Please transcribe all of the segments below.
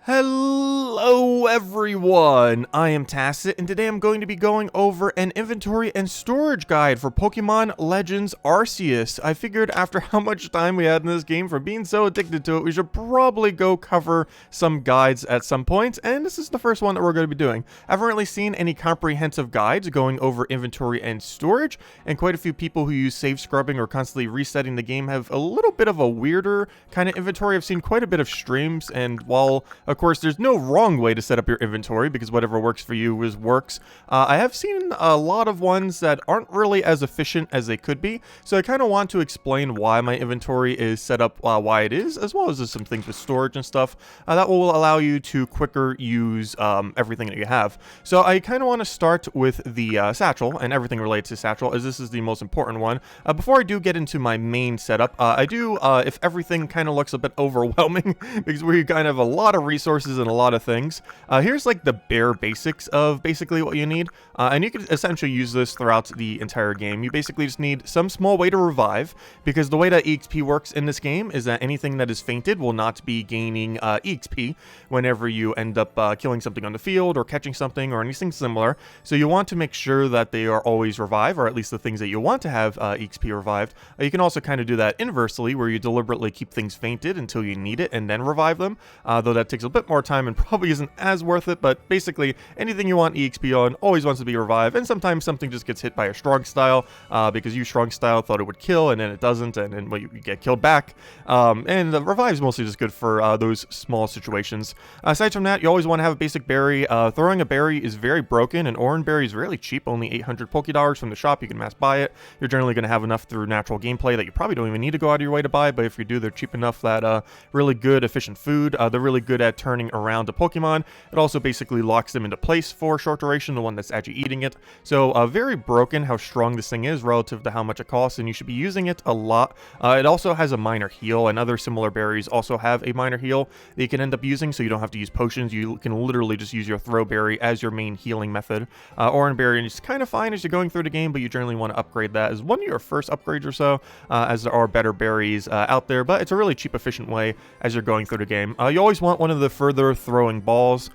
Hello everyone, I am Tacit, and today I'm going to be going over an inventory and storage guide for Pokemon Legends Arceus. I figured after how much time we had in this game from being so addicted to it, we should probably go cover some guides at some point, and this is the first one that we're going to be doing. I haven't really seen any comprehensive guides going over inventory and storage, and quite a few people who use save scrubbing or constantly resetting the game have a little bit of a weirder kind of inventory. I've seen quite a bit of streams, and while of course, there's no wrong way to set up your inventory because whatever works for you works. I have seen a lot of ones that aren't really as efficient as they could be, so I kind of want to explain why my inventory is set up why it is, as well as some things with storage and stuff that will allow you to quicker use everything that you have. So I kind of want to start with the Satchel and everything related to Satchel, as this is the most important one. Before I do get into my main setup, I do, if everything kind of looks a bit overwhelming, because we kind of have a lot of resources and a lot of things. Here's like the bare basics of basically what you need, and you can essentially use this throughout the entire game. You basically just need some small way to revive, because the way that EXP works in this game is that anything that is fainted will not be gaining EXP whenever you end up killing something on the field or catching something or anything similar. So you want to make sure that they are always revived, or at least the things that you want to have EXP revived. You can also kind of do that inversely, where you deliberately keep things fainted until you need it and then revive them, though that takes a bit more time and probably isn't as worth it. But basically anything you want EXP on always wants to be revived, and sometimes something just gets hit by a strong style because you strong style thought it would kill and then it doesn't, and then you get killed back, and the revive is mostly just good for those small situations. Aside from that, you always want to have a basic berry. Throwing a berry is very broken, and orange berry is really cheap, only 800 Pokédollars from the shop. You can mass buy it. You're generally going to have enough through natural gameplay that you probably don't even need to go out of your way to buy, but if you do, they're cheap enough that really good efficient food. They're really good at turning around a Pokemon. It also basically locks them into place for a short duration, the one that's actually eating it. So very broken how strong this thing is relative to how much it costs, and you should be using it a lot. It also has a minor heal, and other similar berries also have a minor heal that you can end up using, so you don't have to use potions. You can literally just use your throw berry as your main healing method. Orange berry is kind of fine as you're going through the game, but you generally want to upgrade that as one of your first upgrades or so, as there are better berries out there, but it's a really cheap, efficient way as you're going through the game. You always want one of the further throwing balls.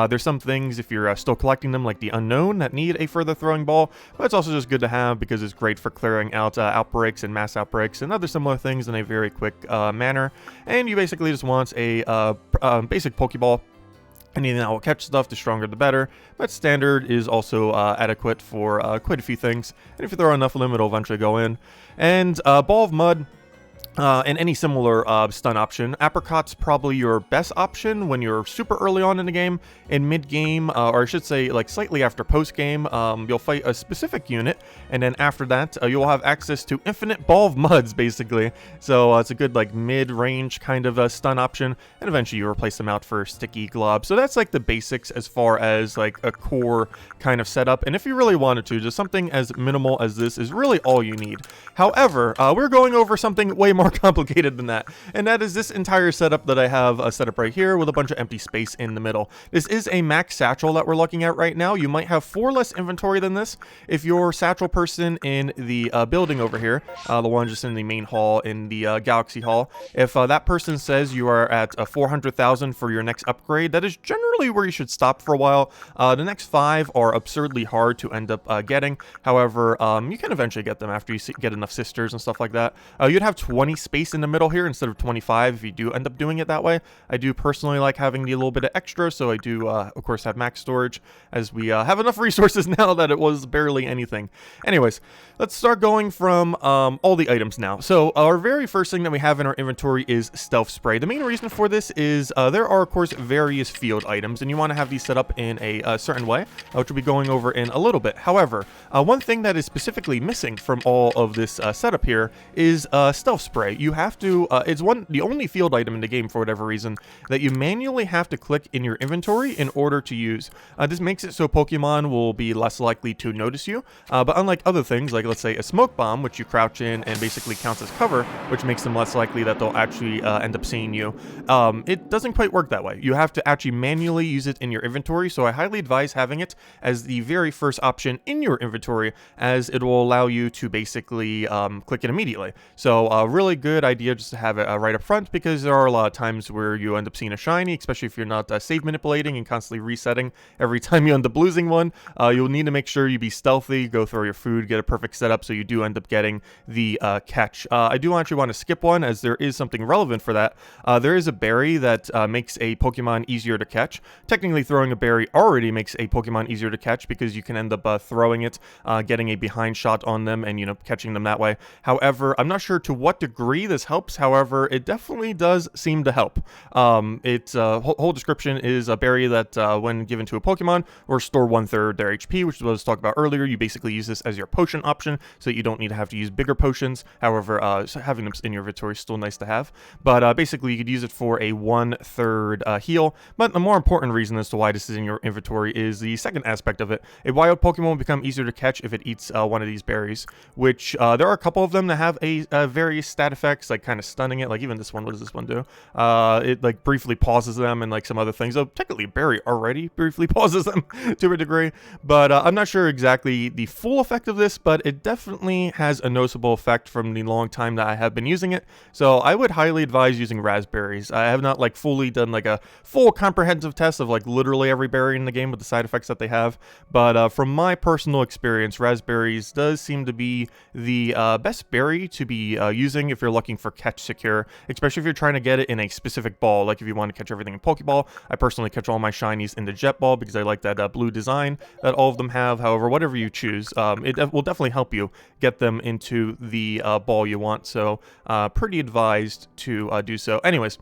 There's some things, if you're still collecting them, like the unknown, that need a further throwing ball, but it's also just good to have because it's great for clearing out outbreaks and mass outbreaks and other similar things in a very quick manner. And you basically just want a basic Pokeball. Anything that will catch stuff, the stronger the better, but standard is also adequate for quite a few things, and if you throw enough of them, it'll eventually go in. And Ball of Mud, and any similar stun option. Apricot's probably your best option when you're super early on in the game. In mid-game, or I should say like slightly after post-game, you'll fight a specific unit, and then after that, you'll have access to infinite Ball of Muds, basically. So it's a good like mid-range kind of stun option, and eventually you replace them out for Sticky Glob. So that's like the basics as far as like a core kind of setup, and if you really wanted to, just something as minimal as this is really all you need. However, we're going over something way more complicated than that, and that is this entire setup that I have set up right here with a bunch of empty space in the middle. This is a max satchel that we're looking at right now. You might have 4 less inventory than this if you're satchel person in the building over here, the one just in the main hall in the Galaxy Hall. If that person says you are at 400,000 for your next upgrade, that is generally where you should stop for a while. The next 5 are absurdly hard to end up getting. However, you can eventually get them after you get enough sisters and stuff like that. You'd have 20 space in the middle here instead of 25 if you do end up doing it that way. I do personally like having the little bit of extra, so I do of course have max storage, as we have enough resources now that it was barely anything. Anyways, let's start going from all the items now. So our very first thing that we have in our inventory is Stealth Spray. The main reason for this is there are of course various field items, and you want to have these set up in a certain way, which we'll be going over in a little bit. However, one thing that is specifically missing from all of this setup here is Stealth Spray. You have to, it's the only field item in the game for whatever reason that you manually have to click in your inventory in order to use. This makes it so Pokemon will be less likely to notice you, but unlike other things, like let's say a Smoke Bomb, which you crouch in and basically counts as cover, which makes them less likely that they'll actually end up seeing you, it doesn't quite work that way. You have to actually manually use it in your inventory, so I highly advise having it as the very first option in your inventory, as it will allow you to basically click it immediately. So really really good idea just to have it right up front, because there are a lot of times where you end up seeing a shiny, especially if you're not save manipulating and constantly resetting every time you end up losing one. You'll need to make sure you be stealthy, go throw your food, get a perfect setup so you do end up getting the catch. I do actually want to skip one, as there is something relevant for that. There is a berry that makes a Pokemon easier to catch. Technically, throwing a berry already makes a Pokemon easier to catch, because you can end up throwing it, getting a behind shot on them, and catching them that way. However, I'm not sure to what degree this helps. However, it definitely does seem to help. Its whole description is a berry that when given to a Pokemon, will restore 1/3 their HP, which is what I was talking about earlier. You basically use this as your potion option, so that you don't need to have to use bigger potions. However, having them in your inventory is still nice to have. But basically, you could use it for a 1/3 heal. But the more important reason as to why this is in your inventory is the second aspect of it. A wild Pokemon will become easier to catch if it eats one of these berries, which there are a couple of them that have a various stat effects, like kind of stunning it. Like even this one, what does this one do? It like briefly pauses them, and like some other things. So technically, berry already briefly pauses them to a degree. But I'm not sure exactly the full effect of this, but it definitely has a noticeable effect from the long time that I have been using it. So I would highly advise using raspberries. I have not like fully done like a full comprehensive test of like literally every berry in the game with the side effects that they have, but from my personal experience, raspberries does seem to be the best berry to be using if you're looking for catch secure, especially if you're trying to get it in a specific ball. Like if you want to catch everything in Pokeball, I personally catch all my shinies in the Jet Ball because I like that blue design that all of them have. However, whatever you choose, it will definitely help you get them into the ball you want. So pretty advised to do so. Anyways,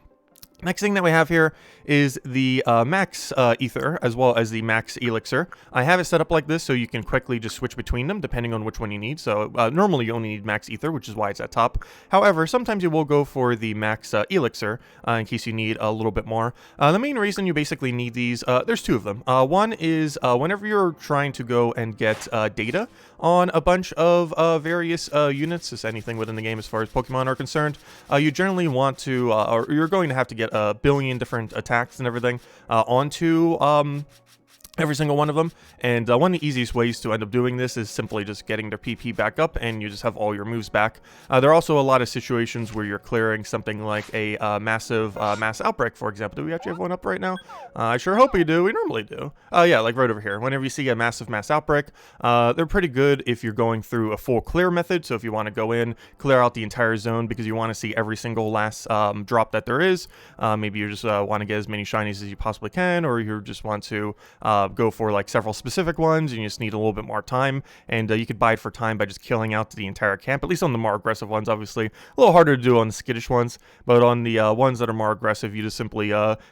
next thing that we have here is the Max Ether, as well as the Max Elixir. I have it set up like this so you can quickly just switch between them depending on which one you need. So normally you only need Max Ether, which is why it's at top. However, sometimes you will go for the Max Elixir in case you need a little bit more. The main reason you basically need these, there's two of them. One is whenever you're trying to go and get data on a bunch of various units, just anything within the game as far as Pokemon are concerned, you generally want to, or you're going to have to get a billion different attacks and everything onto every single one of them. And one of the easiest ways to end up doing this is simply just getting their PP back up, and you just have all your moves back. There are also a lot of situations where you're clearing something like a massive mass outbreak, for example. Do we actually have one up right now? I sure hope we do. We normally do. Yeah, like right over here. Whenever you see a massive mass outbreak, they're pretty good if you're going through a full clear method. So if you want to go in, clear out the entire zone because you want to see every single last drop that there is. Maybe you just want to get as many shinies as you possibly can, or you just want to go for like several specific ones, and you just need a little bit more time, and you could buy it for time by just killing out the entire camp, at least on the more aggressive ones. Obviously a little harder to do on the skittish ones, but on the ones that are more aggressive, you just simply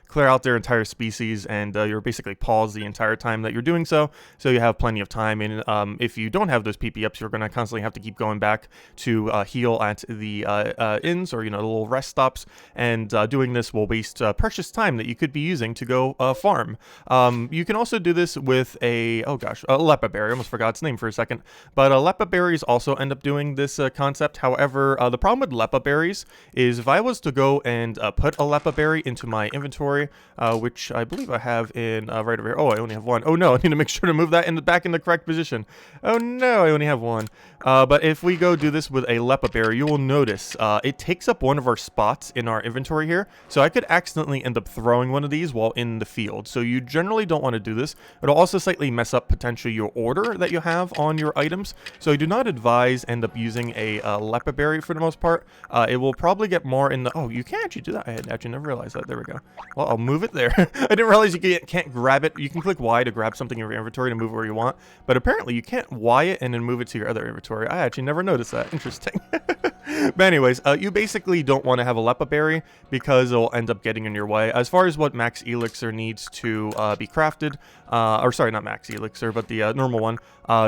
clear out their entire species, and you're basically pause the entire time that you're doing so you have plenty of time. And if you don't have those PP ups, you're going to constantly have to keep going back to heal at the inns, or the little rest stops, and doing this will waste precious time that you could be using to go farm. You can also do this with a Lepa berry. I almost forgot its name for a second, but Lepa berries also end up doing this concept. However, the problem with Lepa berries is if I was to go and put a Lepa berry into my inventory, which I believe I have in right over here. Oh, I only have one. Oh no, I need to make sure to move that back in the correct position. Oh no, I only have one. But if we go do this with a Lepa berry, you will notice it takes up one of our spots in our inventory here. So I could accidentally end up throwing one of these while in the field. So you generally don't want to do this. It'll also slightly mess up potentially your order that you have on your items. So I do not advise end up using a Lepa berry for the most part. It will probably get more in the... Oh, you can actually do that. I had actually never realized that. There we go. Well, I'll move it there. I didn't realize you can't grab it. You can click Y to grab something in your inventory to move where you want. But apparently you can't Y it and then move it to your other inventory. I actually never noticed that. Interesting. But anyways, you basically don't want to have a Lepa berry because it'll end up getting in your way. As far as what Max Elixir needs to be crafted, or sorry, not Max Elixir, but the normal one,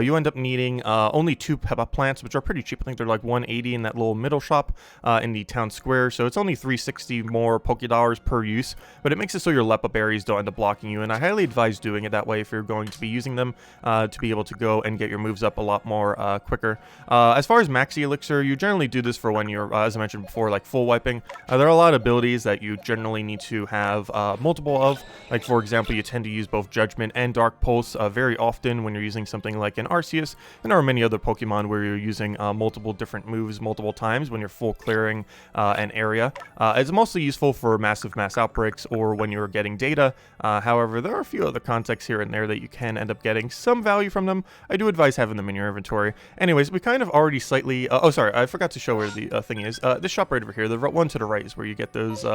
you end up needing only 2 Peppa plants, which are pretty cheap. I think they're like 180 in that little middle shop in the town square. So it's only 360 more Poké Dollars per use, but it makes it so your Lepa berries don't end up blocking you. And I highly advise doing it that way if you're going to be using them to be able to go and get your moves up a lot more quicker. As far as Max Elixir, you generally do this for when you're, as I mentioned before, like full wiping. There are a lot of abilities that you generally need to have multiple of. Like, for example, you tend to use both Judgment and Dark Pulse very often when you're using something like an Arceus, and there are many other Pokemon where you're using multiple different moves multiple times when you're full clearing an area. It's mostly useful for massive mass outbreaks or when you're getting data. However, there are a few other contexts here and there that you can end up getting some value from them. I do advise having them in your inventory. Anyways, we kind of already slightly... oh, sorry, I forgot to show where the thing is. This shop right over here, the one to the right is where you get those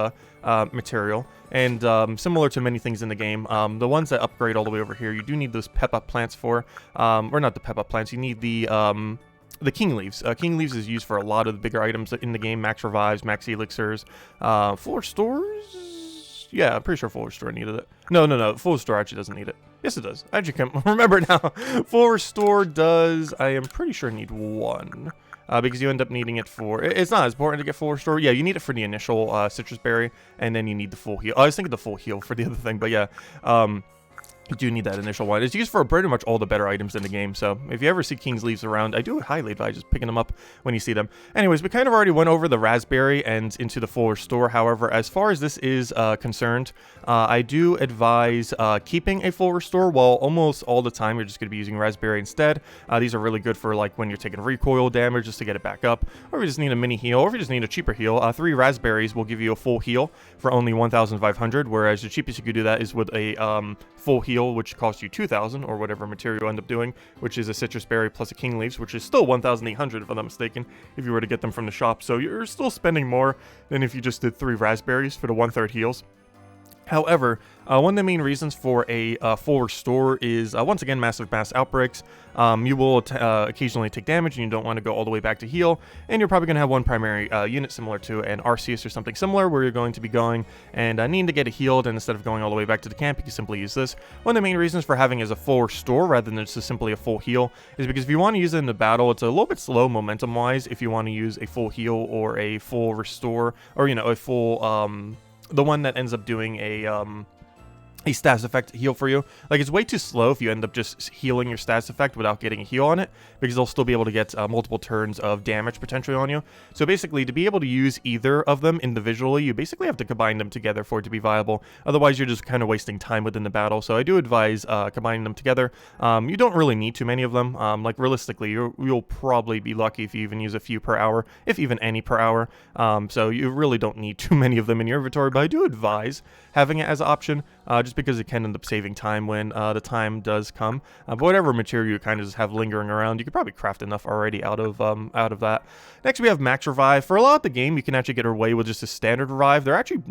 material. And similar to many things in the game, the ones that upgrade all the way over here, you do need those pep-up plants for. Or not the pep-up plants, you need the King Leaves. King Leaves is used for a lot of the bigger items in the game. Max Revives, Max Elixirs, Full Restores? Yeah, I'm pretty sure Full Restore needed it. No, Full Restore actually doesn't need it. Yes, it does. I actually can't remember now. Full Restore does, I am pretty sure, need one. Because you end up needing it for... It's not as important to get Full Restore. Yeah, you need it for the initial Citrus Berry, and then you need the Full Heal. I was thinking the Full Heal for the other thing, but yeah. You do need that initial one. It's used for pretty much all the better items in the game, so if you ever see King's Leaves around, I do highly advise just picking them up when you see them. Anyways, we kind of already went over the Raspberry and into the Full Restore. However, as far as this is concerned, I do advise keeping a Full Restore, while almost all the time you're just going to be using Raspberry instead. These are really good for like when you're taking recoil damage just to get it back up, or if you just need a mini heal, or if you just need a cheaper heal. 3 Raspberries will give you a full heal for only 1,500, whereas the cheapest you could do that is with a full heal, which costs you 2,000, or whatever material you end up doing, which is a Citrus Berry plus a King Leaves, which is still 1,800 if I'm not mistaken, if you were to get them from the shop. So you're still spending more than if you just did 3 Raspberries for the 1/3 heals. However, one of the main reasons for a full restore is, once again, massive mass outbreaks. You will occasionally take damage, and you don't want to go all the way back to heal, and you're probably going to have one primary unit similar to an Arceus or something similar, where you're going to be going and needing to get it healed, and instead of going all the way back to the camp, you can simply use this. One of the main reasons for having it as a full restore rather than just simply a full heal is because if you want to use it in the battle, it's a little bit slow momentum-wise if you want to use a full heal or a full restore, or, you know, a full... the one that ends up doing a status effect heal for you. Like, it's way too slow if you end up just healing your status effect without getting a heal on it, because they'll still be able to get multiple turns of damage potentially on you. So basically, to be able to use either of them individually, you basically have to combine them together for it to be viable. Otherwise, you're just kind of wasting time within the battle. So I do advise combining them together. You don't really need too many of them. Like, realistically, you'll probably be lucky if you even use a few per hour, if even any per hour. So you really don't need too many of them in your inventory, but I do advise having it as an option, just because it can end up saving time when the time does come. But whatever material you kind of just have lingering around, you could probably craft enough already out of that. Next, we have Max Revive. For a lot of the game, you can actually get away with just a standard revive. There are actually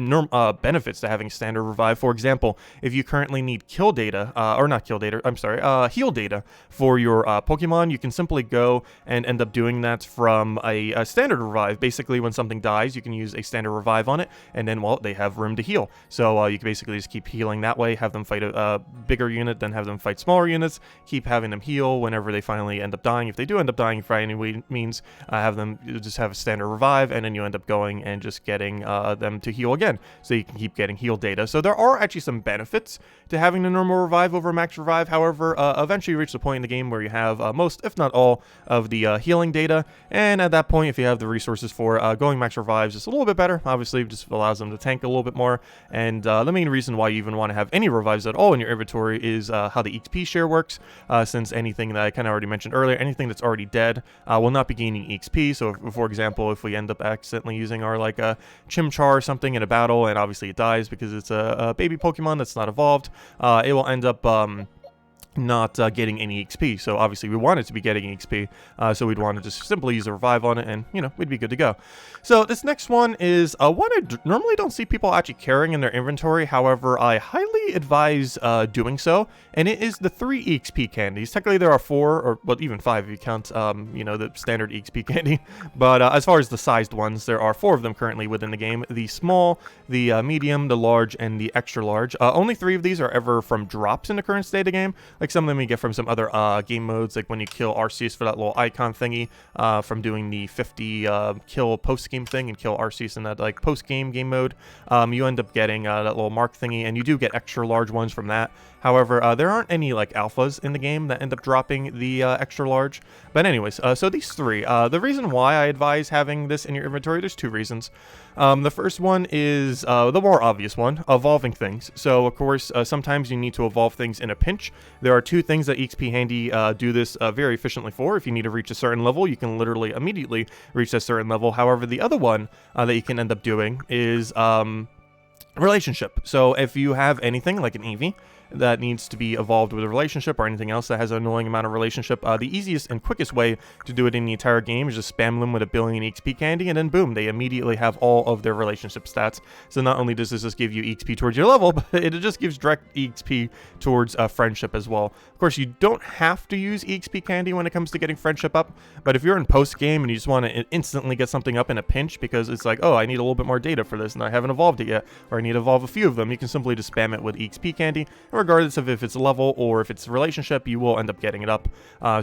benefits to having standard revive. For example, if you currently need kill data, or not kill data, I'm sorry, heal data for your Pokemon, you can simply go and end up doing that from a standard revive. Basically, when something dies, you can use a standard revive on it, and then, well, they have room to heal. So you can basically just keep healing that way, have them fight a bigger unit, then have them fight smaller units, keep having them heal whenever they finally end up dying. If they do end up dying for any means, have them just have a standard revive, and then you end up going and just getting them to heal again, so you can keep getting heal data. So there are actually some benefits to having the normal revive over max revive. However, eventually you reach the point in the game where you have most, if not all, of the healing data, and at that point, if you have the resources for going max revives, it's a little bit better. Obviously, it just allows them to tank a little bit more, and the main reason why you even want to have any revives at all in your inventory is how the XP share works, since anything that I kind of already mentioned earlier, anything that's already dead will not be gaining XP. So for example, if we end up accidentally using our like a Chimchar or something in a battle, and obviously it dies because it's a baby Pokemon that's not evolved, it will end up not getting any XP. So obviously we want it to be getting XP, so we'd want to just simply use a revive on it, and you know, we'd be good to go. So this next one is one I normally don't see people actually carrying in their inventory. However, I highly advise doing so, and it is the 3 EXP candies. Technically there are 4, or well, even 5 if you count you know, the standard EXP candy, but as far as the sized ones, there are 4 of them currently within the game: the small, the medium, the large, and the extra large. Only 3 of these are ever from drops in the current state of the game. like some of them you get from some other game modes, like when you kill Arceus for that little icon thingy from doing the 50 kill post-game thing and kill Arceus in that like post-game game mode. You end up getting that little mark thingy, and you do get extra large ones from that. However, there aren't any like alphas in the game that end up dropping the extra large. But anyways, so these three, the reason why I advise having this in your inventory, there's two reasons. The first one is the more obvious one, evolving things. So of course, sometimes you need to evolve things in a pinch. There are two things that EXP Handy do this very efficiently for. If you need to reach a certain level, you can literally immediately reach a certain level. However, the other one that you can end up doing is relationship. So if you have anything like an Eevee that needs to be evolved with a relationship, or anything else that has an annoying amount of relationship, the easiest and quickest way to do it in the entire game is just spam them with 1 billion EXP candy, and then boom, they immediately have all of their relationship stats. So not only does this just give you EXP towards your level, but it just gives direct EXP towards friendship as well. Of course, you don't have to use EXP candy when it comes to getting friendship up, but if you're in post game and you just want to instantly get something up in a pinch because it's like, oh, I need a little bit more data for this and I haven't evolved it yet, or I need to evolve a few of them, you can simply just spam it with EXP candy. Regardless of if it's level or if it's relationship, you will end up getting it up.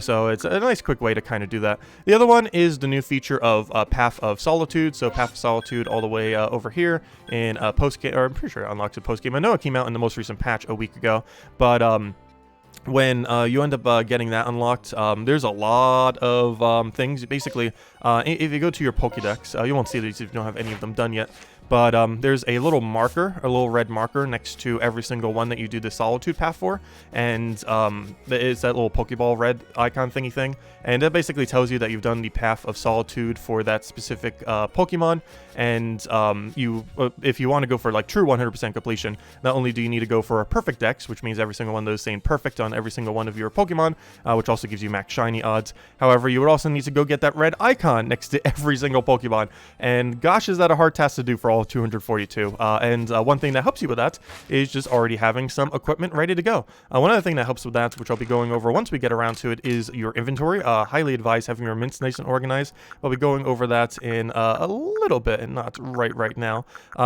So it's a nice quick way to kind of do that. The other one is the new feature of Path of Solitude. So Path of Solitude all the way over here in post-game, or I'm pretty sure it unlocks it post-game. I know it came out in the most recent patch a week ago, but when you end up getting that unlocked, there's a lot of things. Basically, if you go to your Pokédex, you won't see these if you don't have any of them done yet. But there's a little marker, a little red marker next to every single one that you do the Solitude path for. And it's that little Pokeball red icon thingy thing. And that basically tells you that you've done the Path of Solitude for that specific Pokemon. And if you want to go for like true 100% completion, not only do you need to go for a perfect dex, which means every single one of those saying perfect on every single one of your Pokemon, which also gives you max shiny odds. However, you would also need to go get that red icon next to every single Pokemon. And gosh, is that a hard task to do for all 242. And one thing that helps you with that is just already having some equipment ready to go. One other thing that helps with that, which I'll be going over once we get around to it, is your inventory. Highly advise having your mints nice and organized. I'll be going over that in a little bit and not right now.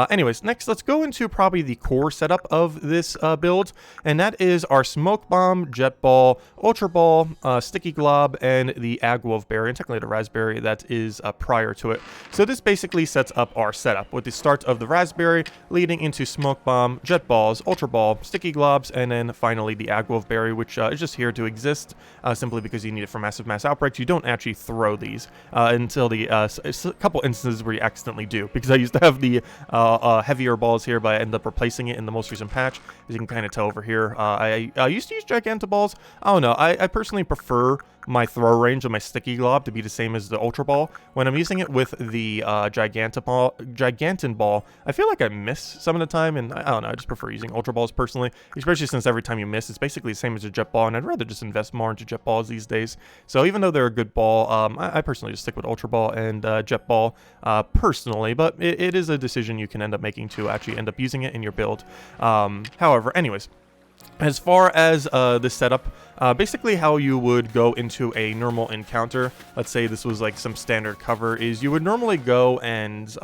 Anyways, next let's go into probably the core setup of this build, and that is our Smoke Bomb, Jet Ball, Ultra Ball, Sticky Glob, and the Agwolf Berry, and technically the Raspberry that is prior to it. So this basically sets up our setup with the start of the Raspberry leading into Smoke Bomb, Jet Balls, Ultra Ball, Sticky Globs, and then finally the Agwolf Berry, which is just here to exist simply because you need it for massive mass outbreaks. You don't actually throw these until the a couple instances where you accidentally do, because I used to have the heavier balls here, but I ended up replacing it in the most recent patch. As you can kind of tell over here, I used to use Gigantaballs. I don't know, I personally prefer my throw range of my Sticky Glob to be the same as the Ultra Ball. When I'm using it with the Gigantin Ball, I feel like I miss some of the time, and I don't know, I just prefer using Ultra Balls personally, especially since every time you miss, it's basically the same as a Jet Ball, and I'd rather just invest more into Jet Balls these days. So even though they're a good ball, I personally just stick with Ultra Ball and Jet Ball personally, but it is a decision you can end up making to actually end up using it in your build. However, anyways, as far as this setup, basically how you would go into a normal encounter, let's say this was like some standard cover, is you would normally go and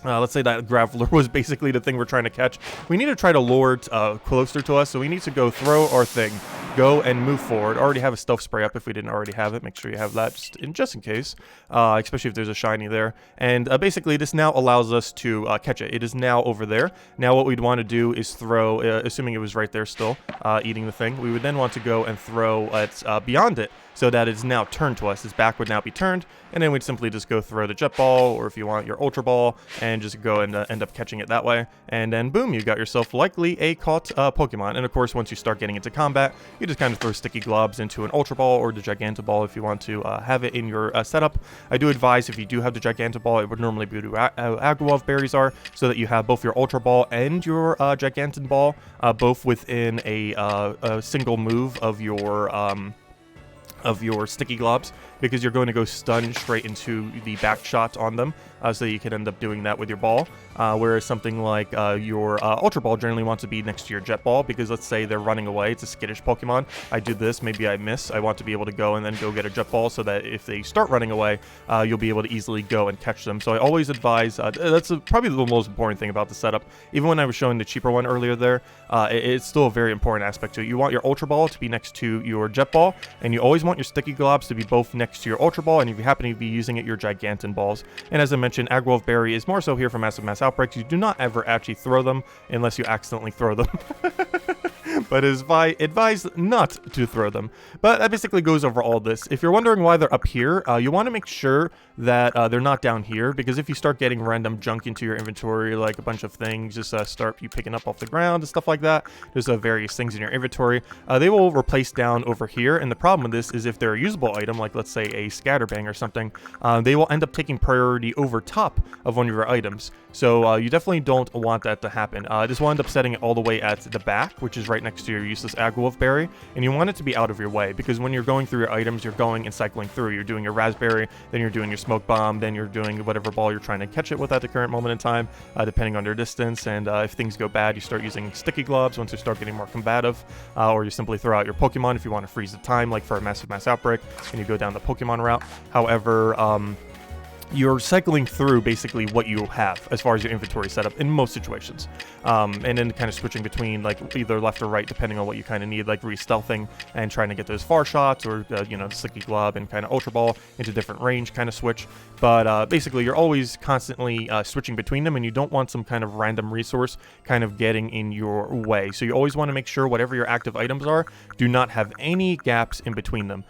let's say that Graveler was basically the thing we're trying to catch. We need to try to lure it closer to us, so we need to go throw our thing, go and move forward. Already have a stealth spray up if we didn't already have it. Make sure you have that just in case, especially if there's a shiny there. And basically this now allows us to catch it. It is now over there. Now what we'd want to do is throw, assuming it was right there still, eating the thing, we would then want to go and throw it beyond it, so that it's now turned to us. Its back would now be turned, and then we'd simply just go throw the Jet Ball, or if you want your Ultra Ball, and just go and end up catching it that way. And then boom, you got yourself likely a caught Pokemon. And of course, once you start getting into combat, you just kind of throw Sticky Globs into an Ultra Ball or the Giganta Ball if you want to have it in your setup. I do advise, if you do have the Giganta Ball, it would normally be where Agwolf Berries are, so that you have both your Ultra Ball and your Gigantan Ball both within a single move of your Sticky Globs. because you're going to go stun straight into the back shot on them, so you can end up doing that with your ball. Whereas something like your Ultra Ball generally wants to be next to your Jet Ball, because let's say they're running away, it's a skittish Pokemon, I do this, maybe I miss, I want to be able to go and then go get a Jet Ball so that if they start running away, you'll be able to easily go and catch them. So I always advise, that's probably the most important thing about the setup. Even when I was showing the cheaper one earlier there, it's still a very important aspect to it. You want your Ultra Ball to be next to your Jet Ball, and you always want your Sticky Globs to be both next to your Ultra Ball, and if you happen to be using it, your Gigantin Balls. And as I mentioned, Aggrowolf Berry is more so here for massive mass outbreaks. You do not ever actually throw them unless you accidentally throw them. But it is advised not to throw them. But that basically goes over all this. If you're wondering why they're up here, you want to make sure that they're not down here, because if you start getting random junk into your inventory, like a bunch of things just start you picking up off the ground and stuff like that, there's various things in your inventory, they will replace down over here. And the problem with this is if they're a usable item, like let's say a Scatterbang or something, they will end up taking priority over top of one of your items. So you definitely don't want that to happen. This will end up setting it all the way at the back, which is right next to your useless Aggrowolf Berry, and you want it to be out of your way, because when you're going through your items, you're going and cycling through. You're doing your Raspberry, then you're doing your Smoke Bomb, then you're doing whatever ball you're trying to catch it with at the current moment in time, depending on your distance. And if things go bad, you start using Sticky Globs once you start getting more combative, or you simply throw out your Pokemon if you want to freeze the time, like for a massive mass outbreak, and you go down the Pokemon route. However, you're cycling through basically what you have as far as your inventory setup in most situations, and then kind of switching between like either left or right depending on what you kind of need, like re-stealthing and trying to get those far shots, or you know, the Sticky Glob and kind of Ultra Ball into different range kind of switch. But basically you're always constantly switching between them, and you don't want some kind of random resource kind of getting in your way. So you always want to make sure whatever your active items are do not have any gaps in between them.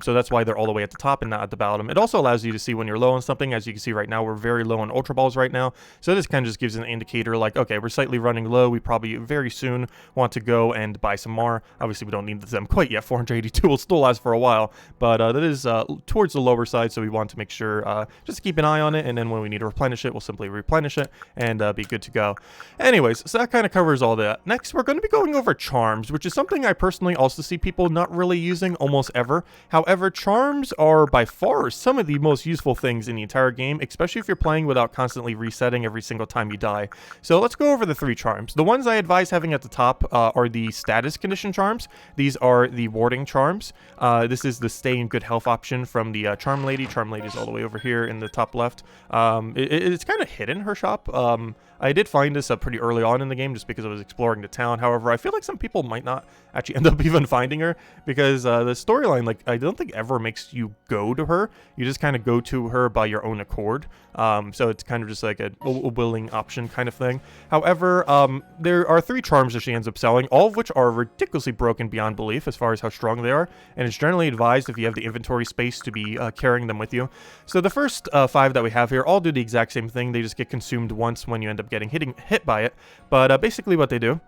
So that's why they're all the way at the top and not at the bottom. It also allows you to see when you're low on something. As you can see right now, we're very low on Ultra Balls right now, so this kind of just gives an indicator like, okay, we're slightly running low, we probably very soon want to go and buy some more. Obviously we don't need them quite yet, 482 will still last for a while, but that is towards the lower side, so we want to make sure just to keep an eye on it, and then when we need to replenish it, we'll simply replenish it and be good to go. Anyways, so that kind of covers all that. Next, we're going to be going over charms, which is something I personally also see people not really using almost ever. However, charms are by far some of the most useful things in the entire game, especially if you're playing without constantly resetting every single time you die. So let's go over the 3 charms. The ones I advise having at the top are the status condition charms. These are the warding charms. This is the stay in good health option from the Charm Lady. Charm Lady is all the way over here in the top left. It's kind of hidden, her shop. I did find this pretty early on in the game just because I was exploring the town. However, I feel like some people might not actually end up even finding her, because the storyline, like, I don't think ever makes you go to her. You just kind of go to her by your own accord. So it's kind of just like a willing option kind of thing. However, there are 3 charms that she ends up selling, all of which are ridiculously broken beyond belief as far as how strong they are, and it's generally advised if you have the inventory space to be carrying them with you. So the first 5 that we have here all do the exact same thing. They just get consumed once when you end up getting hit by it. But basically what they do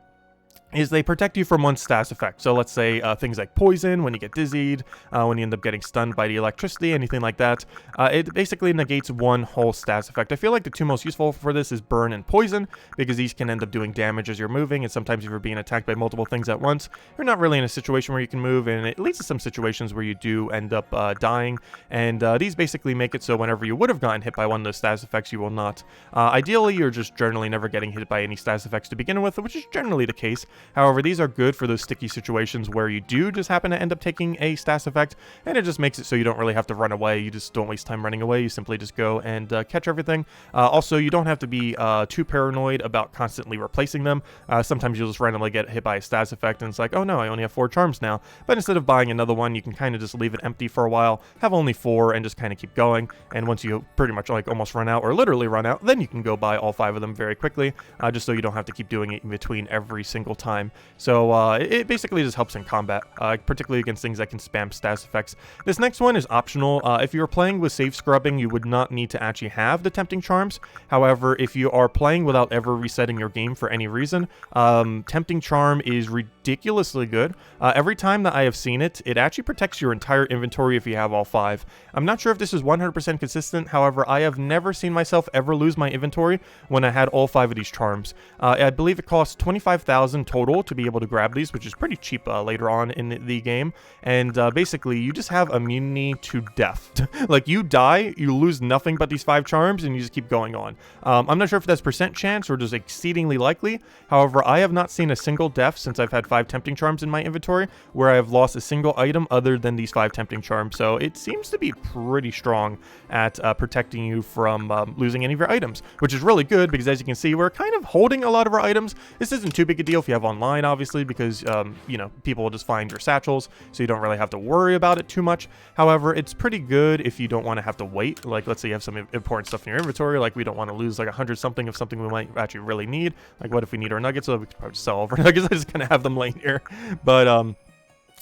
is they protect you from one status effect. So let's say things like poison, when you get dizzied, when you end up getting stunned by the electricity, anything like that. It basically negates one whole status effect. I feel like the 2 most useful for this is burn and poison, because these can end up doing damage as you're moving, and sometimes if you're being attacked by multiple things at once, you're not really in a situation where you can move, and it leads to some situations where you do end up dying. And these basically make it so whenever you would have gotten hit by one of those status effects, you will not. Ideally, you're just generally never getting hit by any status effects to begin with, which is generally the case. However, these are good for those sticky situations where you do just happen to end up taking a status effect, and it just makes it so you don't really have to run away. You just don't waste time running away. You simply just go and catch everything. Also, you don't have to be too paranoid about constantly replacing them. Sometimes you'll just randomly get hit by a status effect, and it's like, oh no, I only have 4 charms now. But instead of buying another one, you can kind of just leave it empty for a while, have only 4, and just kind of keep going. And once you pretty much like almost run out, or literally run out, then you can go buy all 5 of them very quickly, just so you don't have to keep doing it in between every single time. So it basically just helps in combat, particularly against things that can spam status effects. This next one is optional. If you're playing with save scrubbing, you would not need to actually have the tempting charms. However, if you are playing without ever resetting your game for any reason, tempting charm is ridiculously good. Every time that I have seen it, it actually protects your entire inventory if you have all 5. I'm not sure if this is 100% consistent. However, I have never seen myself ever lose my inventory when I had all 5 of these charms. I believe it costs 25,000 total total to be able to grab these, which is pretty cheap later on in the game. And basically, you just have immunity to death. Like, you die, you lose nothing but these 5 charms, and you just keep going on. I'm not sure if that's percent chance or just exceedingly likely. However, I have not seen a single death since I've had 5 tempting charms in my inventory where I have lost a single item other than these 5 tempting charms. So it seems to be pretty strong at protecting you from losing any of your items, which is really good because, as you can see, we're kind of holding a lot of our items. This isn't too big a deal if you have online, obviously, because, you know, people will just find your satchels, so you don't really have to worry about it too much. However, it's pretty good if you don't want to have to wait. Like, let's say you have some important stuff in your inventory, like we don't want to lose like 100 something of something we might actually really need. Like, what if we need our nuggets? So we could probably just sell all of our nuggets. I'm just gonna have them laying here. But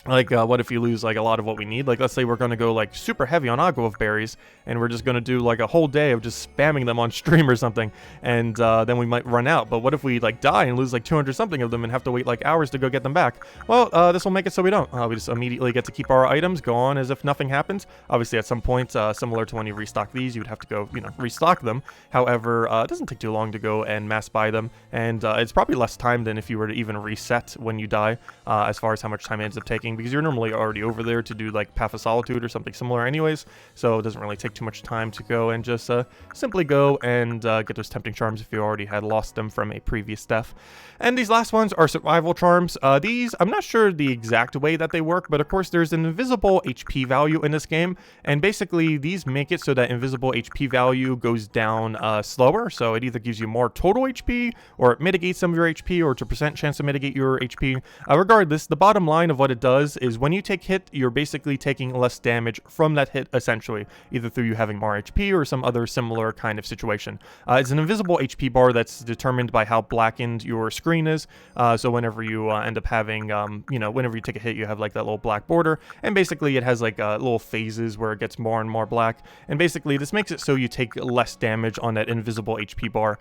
like, what if you lose, like, a lot of what we need? Like, let's say we're going to go, like, super heavy on agua berries, and we're just going to do, like, a whole day of just spamming them on stream or something, and then we might run out. But what if we, like, die and lose, like, 200-something of them and have to wait, like, hours to go get them back? Well, this will make it so we don't. We just immediately get to keep our items, go on as if nothing happens. Obviously, at some point, similar to when you restock these, you would have to go, you know, restock them. However, it doesn't take too long to go and mass buy them, and it's probably less time than if you were to even reset when you die, as far as how much time it ends up taking, because you're normally already over there to do like Path of Solitude or something similar anyways, so it doesn't really take too much time to go and just simply go and get those tempting charms if you already had lost them from a previous death. And these last ones are survival charms. These, I'm not sure the exact way that they work, but of course there's an invisible HP value in this game, and basically these make it so that invisible HP value goes down slower, so it either gives you more total HP, or it mitigates some of your HP, or it's a percent chance to mitigate your HP. Regardless, the bottom line of what it does is when you take hit, you're basically taking less damage from that hit, essentially, either through you having more HP or some other similar kind of situation. It's an invisible HP bar that's determined by how blackened your screen is, so whenever you end up having, you know, whenever you take a hit, you have like that little black border, and basically it has like little phases where it gets more and more black, and basically this makes it so you take less damage on that invisible HP bar.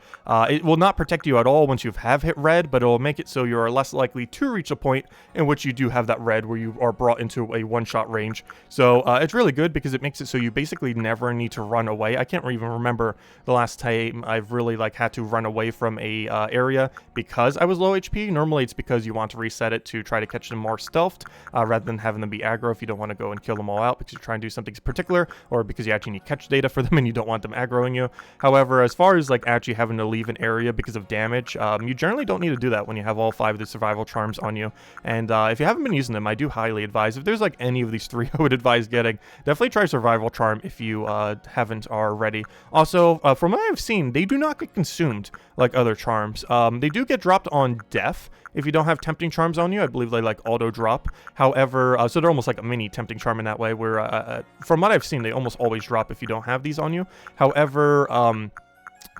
It will not protect you at all once you have hit red, but it will make it so you're less likely to reach a point in which you do have that red where you are brought into a one-shot range. So it's really good because it makes it so you basically never need to run away. I can't even remember the last time I've really like had to run away from a area because I was low HP. Normally it's because you want to reset it to try to catch them more stealthed rather than having them be aggro if you don't want to go and kill them all out because you're trying to do something particular, or because you actually need catch data for them and you don't want them aggroing you. However, as far as like actually having to leave an area because of damage, you generally don't need to do that when you have all 5 of the survival charms on you. And if you haven't been using them, I do highly advise, if there's like any of these 3 I would advise getting, definitely try survival charm if you haven't already. Also, from what I've seen, they do not get consumed like other charms. They do get dropped on death if you don't have tempting charms on you. I believe they like auto drop. However, so they're almost like a mini tempting charm in that way, where from what I've seen, they almost always drop if you don't have these on you. However,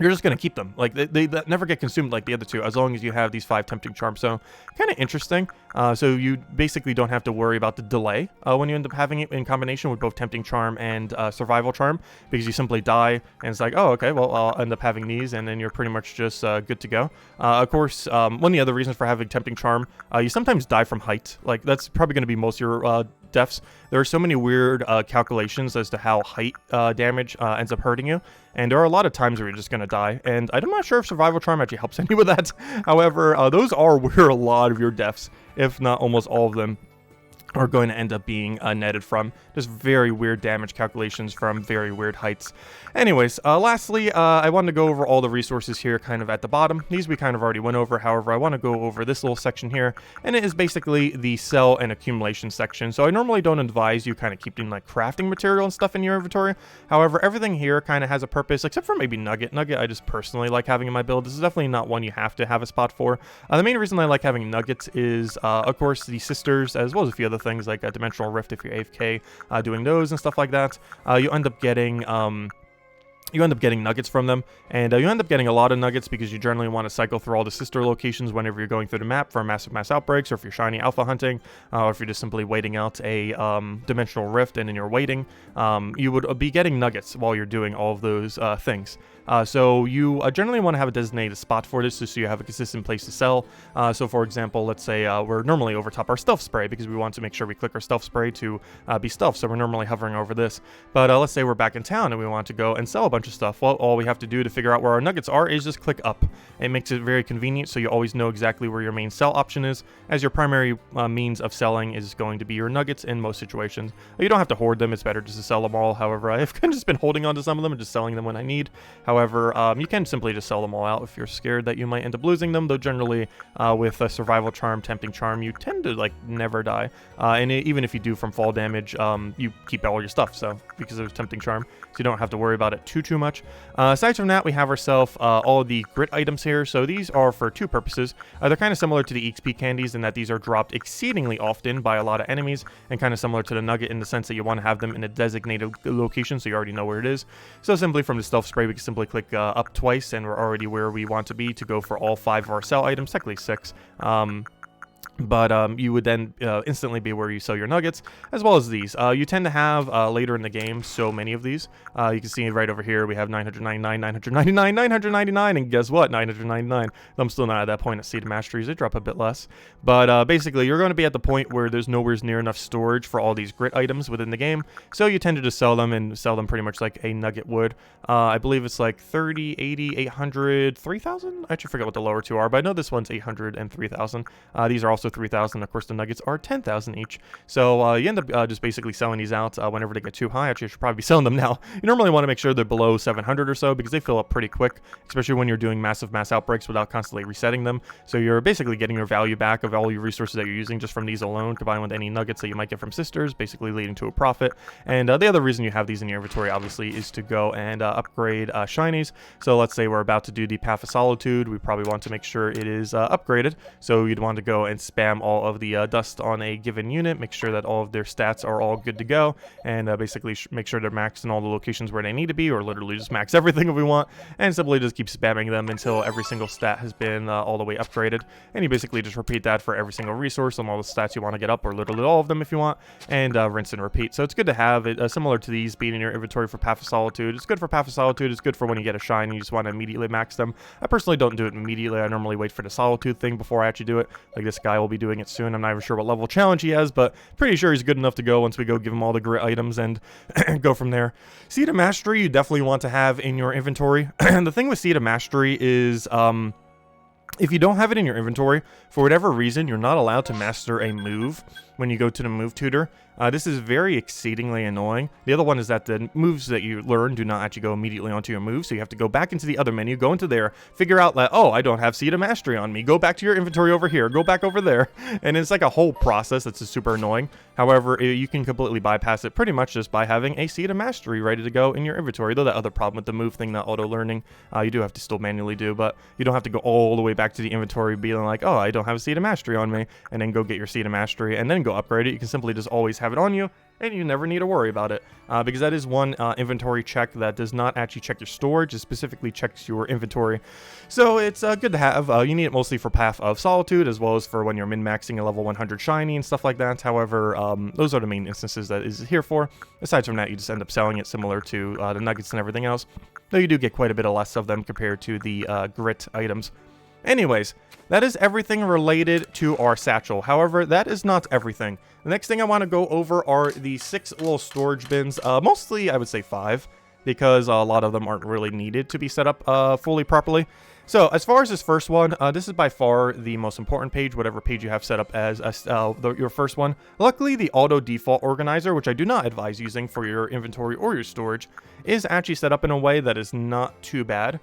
you're just going to keep them. Like, they never get consumed like the other 2, as long as you have these 5 tempting charms. So, kind of interesting. So you basically don't have to worry about the delay when you end up having it in combination with both tempting charm and survival charm, because you simply die, and it's like, oh, okay, well, I'll end up having these, and then you're pretty much just good to go. Of course, one of the other reasons for having tempting charm, you sometimes die from height. Like, that's probably going to be most of your deaths. There are so many weird calculations as to how height damage ends up hurting you, and there are a lot of times where you're just going to die, and I'm not sure if survival charm actually helps any with that. However, those are where a lot of your deaths, if not almost all of them, are going to end up being netted from. Just very weird damage calculations from very weird heights. Anyways, lastly, I wanted to go over all the resources here kind of at the bottom. These we kind of already went over. However, I want to go over this little section here, and it is basically the sell and accumulation section. So I normally don't advise you kind of keeping like crafting material and stuff in your inventory. However, everything here kind of has a purpose, except for maybe Nugget. Nugget I just personally like having in my build. This is definitely not one you have to have a spot for. The main reason I like having Nuggets is, of course, the sisters, as well as a few other things like a Dimensional Rift if you're AFK, doing those and stuff like that. You end up getting nuggets from them, and you end up getting a lot of nuggets because you generally want to cycle through all the sister locations whenever you're going through the map for massive mass outbreaks, or if you're shiny alpha hunting, or if you're just simply waiting out a dimensional rift and then you're waiting, you would be getting nuggets while you're doing all of those things. So you generally want to have a designated spot for this, just so you have a consistent place to sell. So for example, let's say we're normally over top our stealth spray because we want to make sure we click our stealth spray to be stealth, so we're normally hovering over this. But let's say we're back in town and we want to go and sell a bunch bunch of stuff? Well, all we have to do to figure out where our nuggets are is just click up. It makes it very convenient, so you always know exactly where your main sell option is, as your primary means of selling is going to be your nuggets in most situations. You don't have to hoard them, it's better just to sell them all. However, I've kind of just been holding on to some of them and just selling them when I need. However, you can simply just sell them all out if you're scared that you might end up losing them, though generally with a survival charm, tempting charm, you tend to like never die. Even if you do from fall damage, you keep all your stuff, so because there's tempting charm, so you don't have to worry about it too much. Aside from that, we have ourselves all of the grit items here. So these are for two purposes. They're kind of similar to the XP candies in that these are dropped exceedingly often by a lot of enemies, and kind of similar to the nugget in the sense that you want to have them in a designated location so you already know where it is. So simply from the stealth spray, we can simply click up twice and we're already where we want to be to go for all 5 of our sell items, technically 6. But you would then instantly be where you sell your nuggets, as well as these. You tend to have, later in the game, so many of these. You can see right over here, we have 999, 999, 999, and guess what? 999. I'm still not at that point at Seed of Masteries. They drop a bit less. But basically, you're going to be at the point where there's nowhere near enough storage for all these grit items within the game, so you tend to just sell them, and sell them pretty much like a nugget would. I believe it's like 30, 80, 800, 3,000? I actually forget what the lower two are, but I know this one's 800 and 3,000. These are also 3,000. Of course, the nuggets are 10,000 each. So you end up just basically selling these out whenever they get too high. Actually, I should probably be selling them now. You normally want to make sure they're below 700 or so because they fill up pretty quick, especially when you're doing massive mass outbreaks without constantly resetting them. So you're basically getting your value back of all your resources that you're using just from these alone, combined with any nuggets that you might get from sisters, basically leading to a profit. And the other reason you have these in your inventory, obviously, is to go and upgrade shinies. So let's say we're about to do the Path of Solitude. We probably want to make sure it is upgraded. So you'd want to go and spam all of the dust on a given unit, make sure that all of their stats are all good to go, and basically make sure they're maxed in all the locations where they need to be, or literally just max everything if we want, and simply just keep spamming them until every single stat has been all the way upgraded. And you basically just repeat that for every single resource on all the stats you want to get up, or literally all of them if you want, and rinse and repeat. So it's good to have it similar to these being in your inventory for Path of Solitude. It's good for Path of Solitude, it's good for when you get a shine and you just want to immediately max them. I personally don't do it immediately. I normally wait for the Solitude thing before I actually do it. Like this guy will be doing it soon. I'm not even sure what level challenge he has, but pretty sure he's good enough to go once we go give him all the grit items and go from there. Seed of Mastery you definitely want to have in your inventory. The thing with Seed of Mastery is if you don't have it in your inventory, for whatever reason, you're not allowed to master a move when you go to the move tutor. This is very exceedingly annoying. The other one is that the moves that you learn do not actually go immediately onto your move, so you have to go back into the other menu, go into there, figure out that, oh, I don't have Seed of Mastery on me. Go back to your inventory over here, go back over there. And it's like a whole process that's just super annoying. However, you can completely bypass it pretty much just by having a Seed of Mastery ready to go in your inventory. Though that other problem with the move thing, that auto-learning, you do have to still manually do, but you don't have to go all the way back to the inventory being like, oh, I don't have a Seed of Mastery on me, and then go get your Seed of Mastery, and then go upgrade it. You can simply just always have it on you, and you never need to worry about it, because that is one inventory check that does not actually check your storage. It specifically checks your inventory. So it's good to have. You need it mostly for Path of Solitude, as well as for when you're min-maxing a level 100 shiny and stuff like that. However, those are the main instances that is here for. Aside from that, you just end up selling it similar to the nuggets and everything else, though you do get quite a bit of less of them compared to the grit items. Anyways, that is everything related to our satchel. However, that is not everything. The next thing I want to go over are the 6 little storage bins. Mostly, I would say 5, because a lot of them aren't really needed to be set up fully properly. So, as far as this first one, this is by far the most important page, whatever page you have set up as your first one. Luckily, the auto default organizer, which I do not advise using for your inventory or your storage, is actually set up in a way that is not too bad.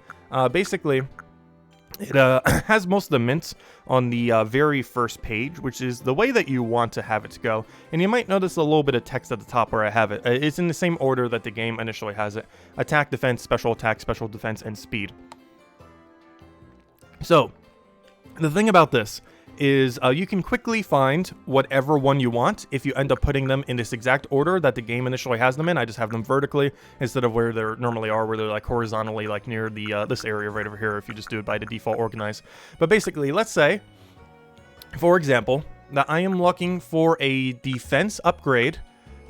Basically, it has most of the mints on the very first page, which is the way that you want to have it to go. And you might notice a little bit of text at the top where I have it. It's in the same order that the game initially has it. Attack, defense, special attack, special defense, and speed. So, the thing about this is you can quickly find whatever one you want if you end up putting them in this exact order that the game initially has them in. I just have them vertically instead of where they normally are, where they're like horizontally, like near the this area right over here, if you just do it by the default organize. But basically, let's say, for example, that I am looking for a defense upgrade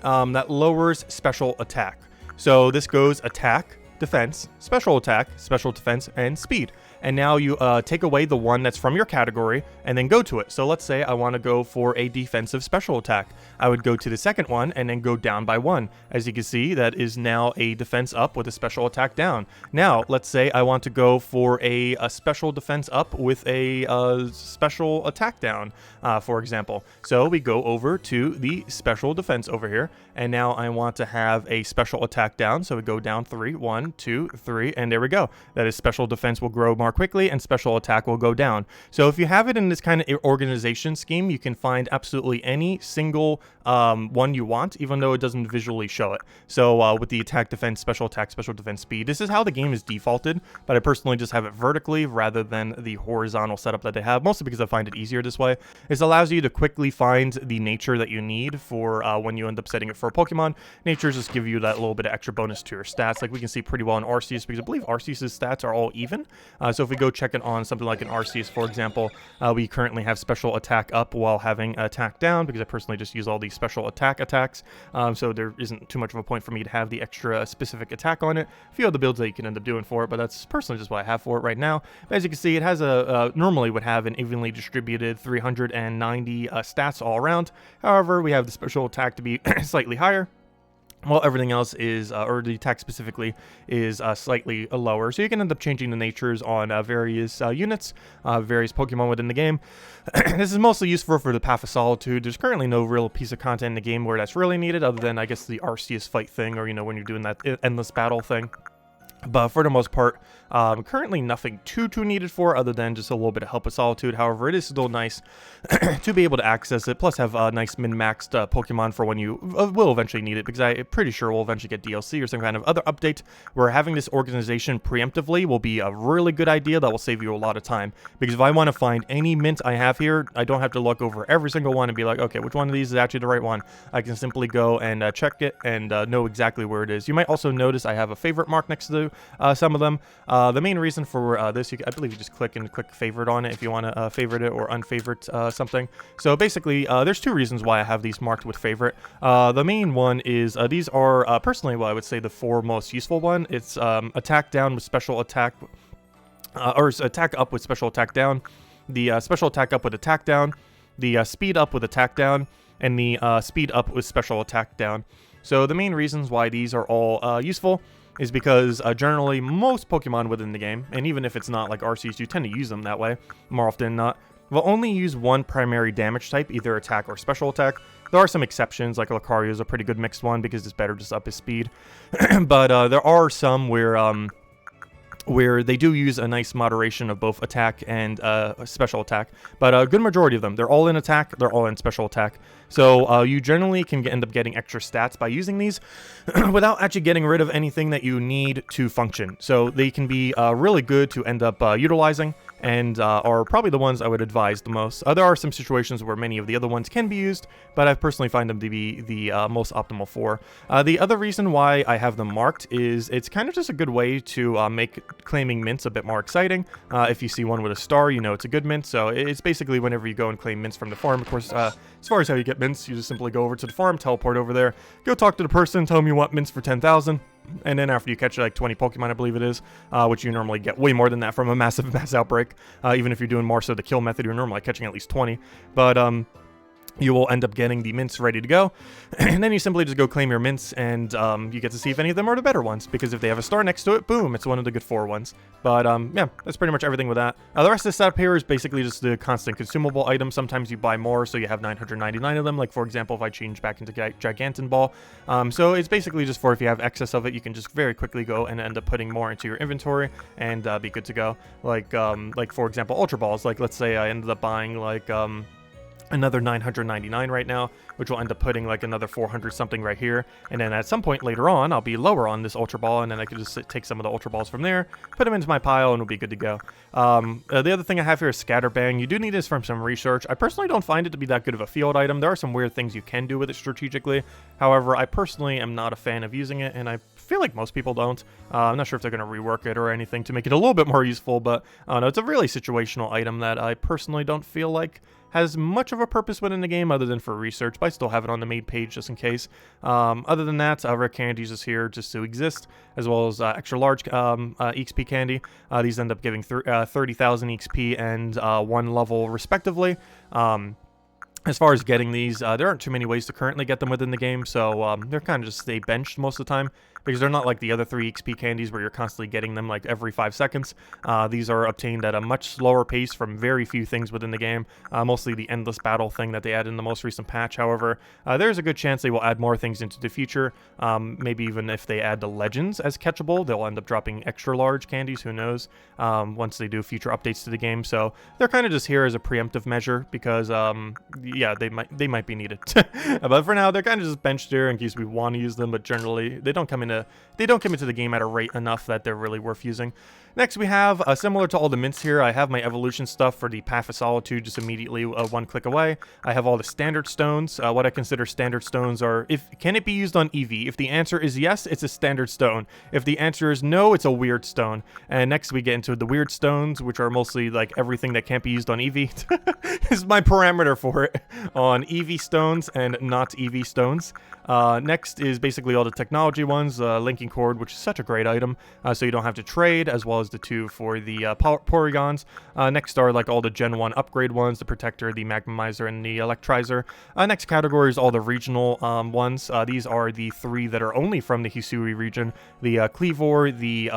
that lowers special attack. So this goes attack, defense, special attack, special defense, and speed. and now you take away the one that's from your category and then go to it. So let's say I want to go for a defensive special attack. I would go to the second one and then go down by 1. As you can see, that is now a defense up with a special attack down. Now, let's say I want to go for a special defense up with a special attack down, for example. So we go over to the special defense over here, and now I want to have a special attack down. So we go down 3, 1, 2, 3, and there we go. That is, special defense will grow more quickly and special attack will go down. So if you have it in this kind of organization scheme, you can find absolutely any single one you want, even though it doesn't visually show it. So with the attack, defense, special attack, special defense, speed, this is how the game is defaulted, but I personally just have it vertically rather than the horizontal setup that they have, mostly because I find it easier this way. This allows you to quickly find the nature that you need for when you end up setting it for a Pokemon. Natures just give you that little bit of extra bonus to your stats, like we can see pretty well in Arceus, because I believe Arceus' stats are all even. So if we go check it on something like an Arceus, for example, we currently have special attack up while having attack down, because I personally just use all these special attacks. So there isn't too much of a point for me to have the extra specific attack on it. A few other builds that you can end up doing for it, but that's personally just what I have for it right now. But as you can see, it has normally would have an evenly distributed 390 stats all around. However, we have the special attack to be slightly higher, while everything else is, or the attack specifically, is slightly lower. So you can end up changing the natures on various units, various Pokemon within the game. This is mostly useful for the Path of Solitude. There's currently no real piece of content in the game where that's really needed, other than, I guess, the Arceus fight thing, or, you know, when you're doing that endless battle thing. But for the most part, currently nothing too needed for, other than just a little bit of help with Solitude. However, it is still nice to be able to access it, plus have nice min-maxed Pokemon for when you will eventually need it, because I'm pretty sure we'll eventually get DLC or some kind of other update where having this organization preemptively will be a really good idea that will save you a lot of time. Because if I want to find any mint I have here, I don't have to look over every single one and be like, okay, which one of these is actually the right one? I can simply go and check it and know exactly where it is. You might also notice I have a favorite mark next to some of them. The main reason for this, I believe you just click favorite on it if you want to favorite it or unfavorite something. So basically, there's 2 reasons why I have these marked with favorite. The main one is these are personally what I would say the 4 most useful one. It's attack down with special attack, or attack up with special attack down, the special attack up with attack down, the speed up with attack down, and the speed up with special attack down. So the main reasons why these are all useful is because generally most Pokemon within the game, and even if it's not like Arceus, you tend to use them that way more often than not, will only use one primary damage type, either attack or special attack. There are some exceptions, like Lucario is a pretty good mixed one because it's better just up his speed. But there are some where they do use a nice moderation of both attack and special attack. But a good majority of them, they're all in attack, they're all in special attack. So you generally can end up getting extra stats by using these without actually getting rid of anything that you need to function. So they can be really good to end up utilizing, and are probably the ones I would advise the most. There are some situations where many of the other ones can be used, but I personally find them to be the most optimal for. The other reason why I have them marked is it's kind of just a good way to make claiming mints a bit more exciting. If you see one with a star, you know it's a good mint, so it's basically whenever you go and claim mints from the farm. Of course, as far as how you get mints, you just simply go over to the farm, teleport over there, go talk to the person, tell them you want mints for 10,000. And then after you catch like 20 Pokemon, I believe it is, which you normally get way more than that from a mass outbreak. Even if you're doing more so the kill method, you're normally catching at least 20. But you will end up getting the mints ready to go, and then you simply just go claim your mints, and you get to see if any of them are the better ones, because if they have a star next to it, boom, it's one of the good 4 ones. But yeah, that's pretty much everything with that. The rest of the setup here is basically just the constant consumable items. Sometimes you buy more, so you have 999 of them, like for example if I change back into Gigantin Ball. So it's basically just for if you have excess of it, you can just very quickly go and end up putting more into your inventory and be good to go. Like for example Ultra Balls, like let's say I ended up buying like another 999 right now, which will end up putting like another 400 something right here, and then at some point later on I'll be lower on this Ultra Ball, and then I can just take some of the Ultra Balls from there, put them into my pile, and we'll be good to go. The other thing I have here is Scatterbang. You do need this from some research. I personally don't find it to be that good of a field item. There are some weird things you can do with it strategically. However, I personally am not a fan of using it, and I feel like most people don't. I'm not sure if they're going to rework it or anything to make it a little bit more useful, but I don't know, it's a really situational item that I personally don't feel like has much of a purpose within the game other than for research, but I still have it on the main page just in case. Other than that, rare candies is here just to exist, as well as extra large EXP candy. These end up giving 30,000 EXP and 1 level respectively. As far as getting these, there aren't too many ways to currently get them within the game, so they're kind of just stay benched most of the time, because they're not like the other 3 XP candies where you're constantly getting them like every 5 seconds. These are obtained at a much slower pace from very few things within the game, mostly the endless battle thing that they added in the most recent patch. However, there's a good chance they will add more things into the future. Maybe even if they add the legends as catchable, they'll end up dropping extra large candies, who knows, once they do future updates to the game. So they're kind of just here as a preemptive measure, because yeah, they might be needed. But for now, they're kind of just benched here in case we want to use them, but generally they don't come into the game at a rate enough that they're really worth using. Next, we have, similar to all the mints here, I have my evolution stuff for the Path of Solitude just immediately 1 click away. I have all the standard stones. What I consider standard stones are, can it be used on Eevee? If the answer is yes, it's a standard stone. If the answer is no, it's a weird stone. And next we get into the weird stones, which are mostly like everything that can't be used on Eevee. This is my parameter for it, on Eevee stones and not Eevee stones. Next is basically all the technology ones, linking cord, which is such a great item, so you don't have to trade, as well as the 2 for the Porygons. Next are like all the Gen 1 upgrade ones, the Protector, the Magmamizer, and the Electrizer. Next category is all the regional ones. These are the 3 that are only from the Hisui region, the Cleavor, the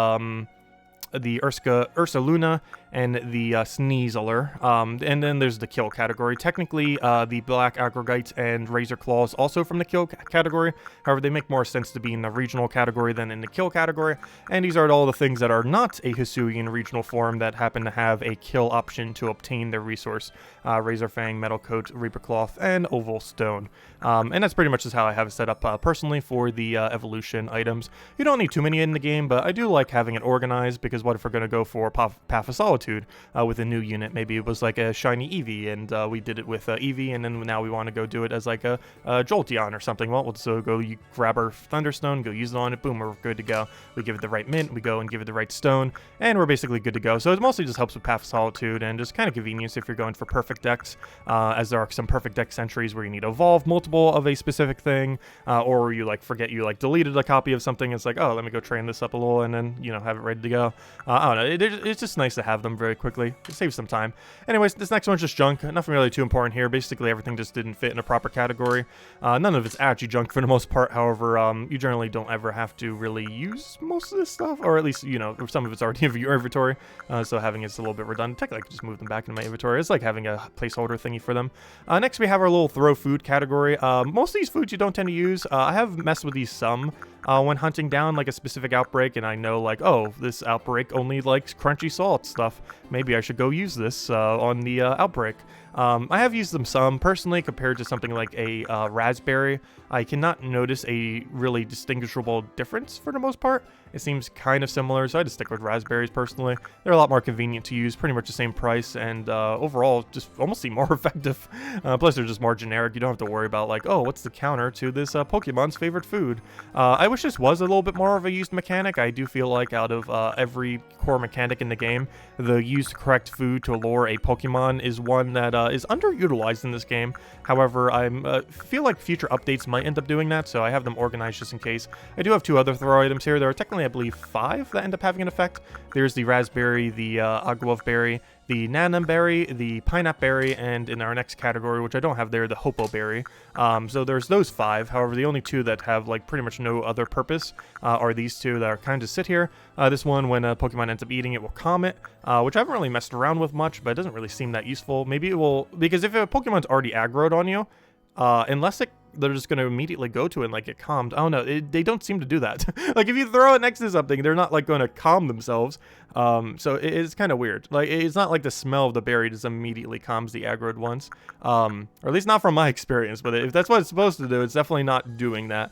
Ursa Luna, and the Sneasler. And then there's the kill category. Technically, the Black Aggregates and Razor Claws also from the kill category. However, they make more sense to be in the regional category than in the kill category. And these are all the things that are not a Hisuian regional form that happen to have a kill option to obtain their resource. Razor Fang, Metal Coat, Reaper Cloth, and Oval Stone. And that's pretty much just how I have it set up personally for the evolution items. You don't need too many in the game, but I do like having it organized, because what if we're going to go for Path of Solitude with a new unit? Maybe it was like a shiny Eevee, and we did it with Eevee, and then now we want to go do it as like a Jolteon or something. Well, so you grab our Thunderstone, go use it on it, boom, we're good to go. We give it the right mint, we go and give it the right stone, and we're basically good to go. So it mostly just helps with Path of Solitude, and just kind of convenience if you're going for perfect decks, as there are some perfect deck entries where you need to evolve multiple of a specific thing, or you like forget you like deleted a copy of something. It's like, oh, let me go train this up a little, and then, you know, have it ready to go. I don't know, it's just nice to have them very quickly. It saves some time. Anyways, this next one's just junk. Nothing really too important here. Basically, everything just didn't fit in a proper category. None of it's actually junk for the most part. However, you generally don't ever have to really use most of this stuff, or at least, you know, some of it's already in your inventory. So having it's a little bit redundant. Technically, I could just move them back into my inventory. It's like having a placeholder thingy for them. Next, we have our little throw food category. Most of these foods you don't tend to use. I have messed with these some. When hunting down like a specific outbreak, and I know like, oh, this outbreak only likes crunchy salt stuff, maybe I should go use this on the outbreak. I have used them some personally compared to something like a raspberry. I cannot notice a really distinguishable difference for the most part. It seems kind of similar, so I just stick with raspberries personally. They're a lot more convenient to use, pretty much the same price, and overall just almost seem more effective. Plus they're just more generic. You don't have to worry about like, oh, what's the counter to this Pokemon's favorite food. I wish this was a little bit more of a used mechanic. I do feel like out of every core mechanic in the game, the used correct food to lure a Pokemon is one that is underutilized in this game. However, I feel like future updates might end up doing that, so I have them organized just in case. I do have 2 other throw items here. There are technically, I believe, 5 that end up having an effect. There's the Raspberry, the Aguav Berry, the Nanam Berry, the Pineapple Berry, and in our next category, which I don't have there, the Hopo Berry. So there's those 5. However, the only 2 that have like pretty much no other purpose are these 2 that are kind of sit here. This one, when a Pokemon ends up eating it, will calm it, which I haven't really messed around with much, but it doesn't really seem that useful. Maybe it will, because if a Pokemon's already aggroed on you, unless they're just going to immediately go to it and like get calmed. Oh no, they don't seem to do that. Like if you throw it next to something, they're not like going to calm themselves. So it's kind of weird. Like it's not like the smell of the berry just immediately calms the aggroed ones. Or at least not from my experience. But if that's what it's supposed to do, it's definitely not doing that.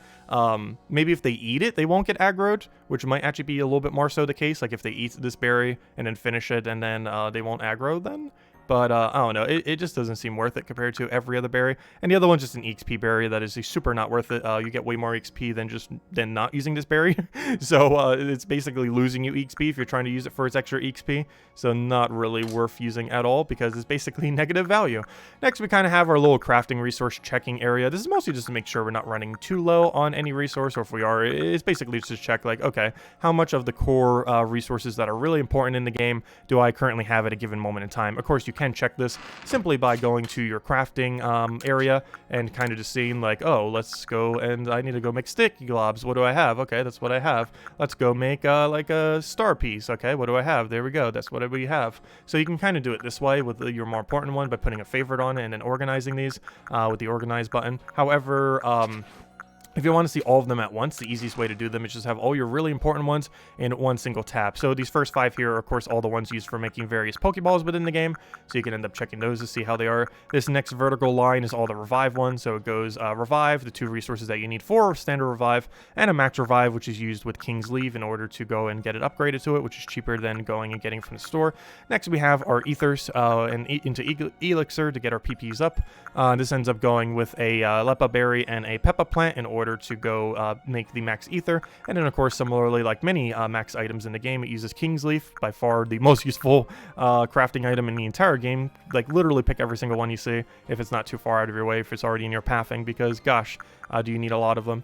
Maybe if they eat it, they won't get aggroed, which might actually be a little bit more so the case. Like if they eat this berry and then finish it and then they won't aggro, then but I don't know. It just doesn't seem worth it compared to every other berry. And the other one's just an EXP berry that is super not worth it. You get way more XP than not using this berry. So it's basically losing you XP if you're trying to use it for its extra XP. So not really worth using at all because it's basically negative value. Next, we kind of have our little crafting resource checking area. This is mostly just to make sure we're not running too low on any resource, or if we are, it's basically just to check like, okay, how much of the core resources that are really important in the game do I currently have at a given moment in time. Of course, you can check this simply by going to your crafting area and kind of just seeing like, oh, let's go and I need to go make sticky globs. What do I have? Okay, that's what I have. Let's go make like a star piece. Okay, what do I have? There we go. That's what we have. So you can kind of do it this way with your more important one by putting a favorite on it and then organizing these with the organize button. However, if you want to see all of them at once, the easiest way to do them is just have all your really important ones in one single tap. So these first 5 here are, of course, all the ones used for making various Pokeballs within the game. So you can end up checking those to see how they are. This next vertical line is all the revive ones. So it goes revive, the 2 resources that you need for standard revive, and a max revive, which is used with King's Leave in order to go and get it upgraded to it, which is cheaper than going and getting from the store. Next, we have our ethers into Elixir to get our PPs up. This ends up going with a Lepa Berry and a Peppa Plant in order to go make the max ether. And then, of course, similarly, like many max items in the game, it uses King's Leaf, by far the most useful crafting item in the entire game. Like, literally pick every single one you see if it's not too far out of your way, if it's already in your pathing, because, gosh, do you need a lot of them.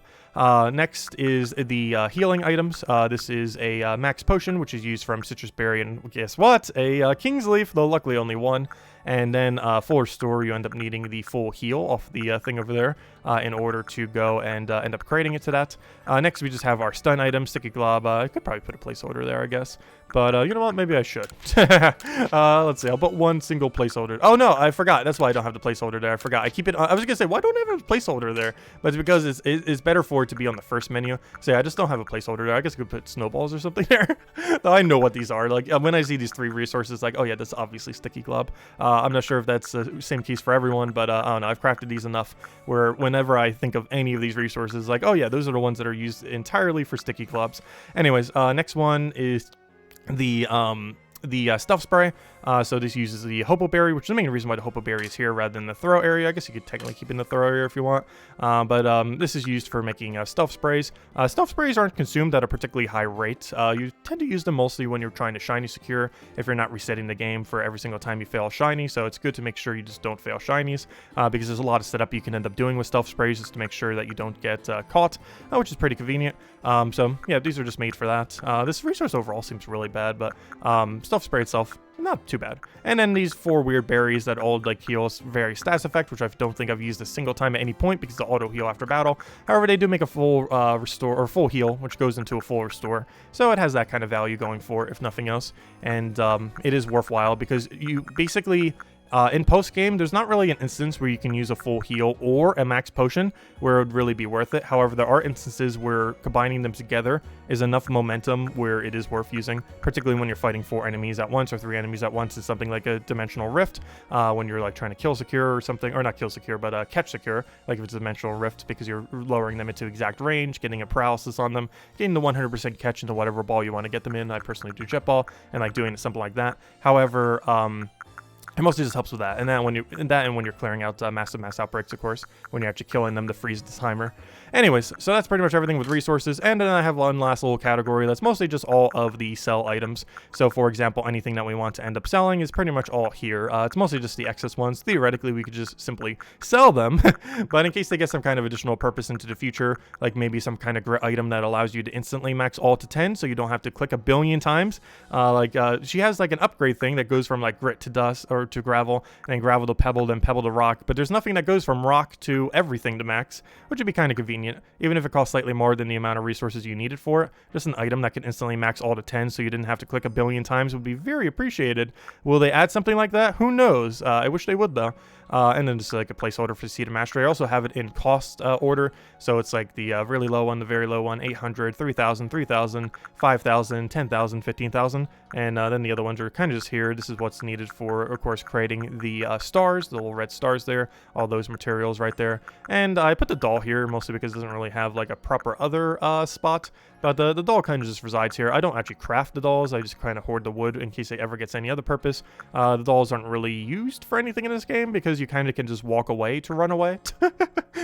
Next is the healing items. This is a max potion, which is used from Citrus Berry, and guess what? A King's Leaf, though luckily only one. And then full restore, you end up needing the full heal off the thing over there in order to go and end up creating it to that. Next, we just have our stun item, Sticky Glob. I could probably put a placeholder there, I guess. But you know what? Maybe I should. Let's see. I'll put one single placeholder. Oh, no, I forgot. That's why I don't have the placeholder there. I forgot. I keep it. I was going to say, why don't I have a placeholder there? But it's because it's better for it to be on the first menu. So yeah, I just don't have a placeholder there. I guess I could put snowballs or something there. I know what these are. Like, when I see these 3 resources, like, oh, yeah, that's obviously Sticky Glob. I'm not sure if that's the same case for everyone, but I don't know. I've crafted these enough where whenever I think of any of these resources, like, oh, yeah, those are the ones that are used entirely for Sticky Globs. Anyways, next one is the stuff spray. So this uses the Hopo Berry, which is the main reason why the Hopo Berry is here rather than the throw area. I guess you could technically keep it in the throw area if you want. But this is used for making stealth sprays. Stealth sprays aren't consumed at a particularly high rate. You tend to use them mostly when you're trying to shiny secure, if you're not resetting the game for every single time you fail shiny. So it's good to make sure you just don't fail shinies, because there's a lot of setup you can end up doing with stealth sprays just to make sure that you don't get caught, which is pretty convenient. So yeah, these are just made for that. This resource overall seems really bad, but stealth spray itself, not too bad. And then these 4 weird berries that all like heal very stats effect, which I don't think I've used a single time at any point because the auto heal after battle. However, they do make a full restore or full heal, which goes into a full restore. So it has that kind of value going for it, if nothing else. And it is worthwhile because you basically in post-game, there's not really an instance where you can use a full heal or a max potion where it would really be worth it. However, there are instances where combining them together is enough momentum where it is worth using, particularly when you're fighting 4 enemies at once or 3 enemies at once. It's something like a dimensional rift when you're like trying to kill secure or something, or not kill secure, but catch secure, like if it's a dimensional rift, because you're lowering them into exact range, getting a paralysis on them, getting the 100% catch into whatever ball you want to get them in. I personally do jet ball and like doing something like that. However, it mostly just helps with that, and then when you're clearing out massive mass outbreaks, of course, when you're actually killing them to freeze the timer. Anyways, so that's pretty much everything with resources, and then I have one last little category that's mostly just all of the sell items. So, for example, anything that we want to end up selling is pretty much all here. It's mostly just the excess ones. Theoretically, we could just simply sell them, but in case they get some kind of additional purpose into the future, like maybe some kind of grit item that allows you to instantly max all to 10, so you don't have to click a billion times. She has like an upgrade thing that goes from like grit to dust or to gravel, and then gravel to pebble, then pebble to rock, but there's nothing that goes from rock to everything to max, which would be kind of convenient, even if it costs slightly more than the amount of resources you needed for it. Just an item that can instantly max all to 10 so you didn't have to click a billion times would be very appreciated. Will they add something like that? Who knows? I wish they would, though. and then just like a placeholder for Seed of Mastery. I also have it in cost order, so it's like the really low one, the very low one, 800, 3,000, 3,000, 5,000, 10,000, 15,000, and then the other ones are kind of just here. This is what's needed for, of course, creating the stars, the little red stars there, all those materials right there. And I put the doll here mostly because it doesn't really have like a proper other spot, but the doll kind of just resides here. I don't actually craft the dolls, I just kind of hoard the wood in case it ever gets any other purpose. The dolls aren't really used for anything in this game because you kind of can just walk away to run away.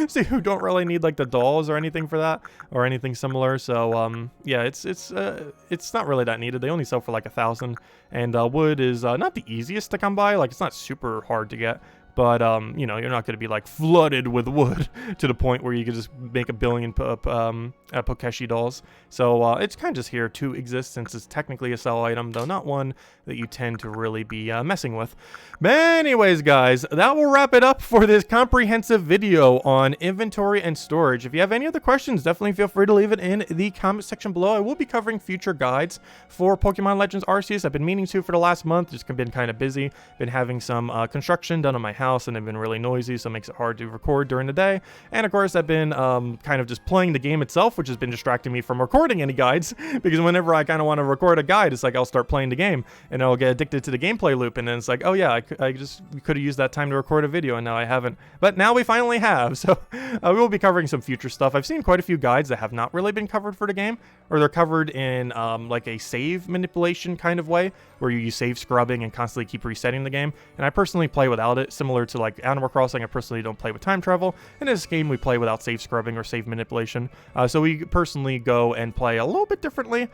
So you don't really need like the dolls or anything for that, or anything similar. So yeah, it's not really that needed. They only sell for like 1,000, and wood is not the easiest to come by. Like, it's not super hard to get, but you know, you're not going to be like flooded with wood to the point where you could just make a billion Pokeshi dolls. So it's kind of just here to exist, since it's technically a sell item, though not one that you tend to really be messing with. But anyways, guys, that will wrap it up for this comprehensive video on inventory and storage. If you have any other questions, definitely feel free to leave it in the comment section below. I will be covering future guides for Pokemon Legends Arceus. I've been meaning to for the last month, just been kind of busy, been having some construction done on my house, and they've been really noisy, so it makes it hard to record during the day. And of course, I've been kind of just playing the game itself, which has been distracting me from recording any guides, because whenever I kind of want to record a guide, it's like I'll start playing the game and I'll get addicted to the gameplay loop, and then it's like, oh yeah, I just could have used that time to record a video, and now I haven't. But now we finally have, so we will be covering some future stuff. I've seen quite a few guides that have not really been covered for the game, or they're covered in like a save manipulation kind of way, where you use save scrubbing and constantly keep resetting the game. And I personally play without it, similar to like Animal Crossing. I personally don't play with time travel. In this game, we play without save scrubbing or save manipulation. So we personally go and play a little bit differently,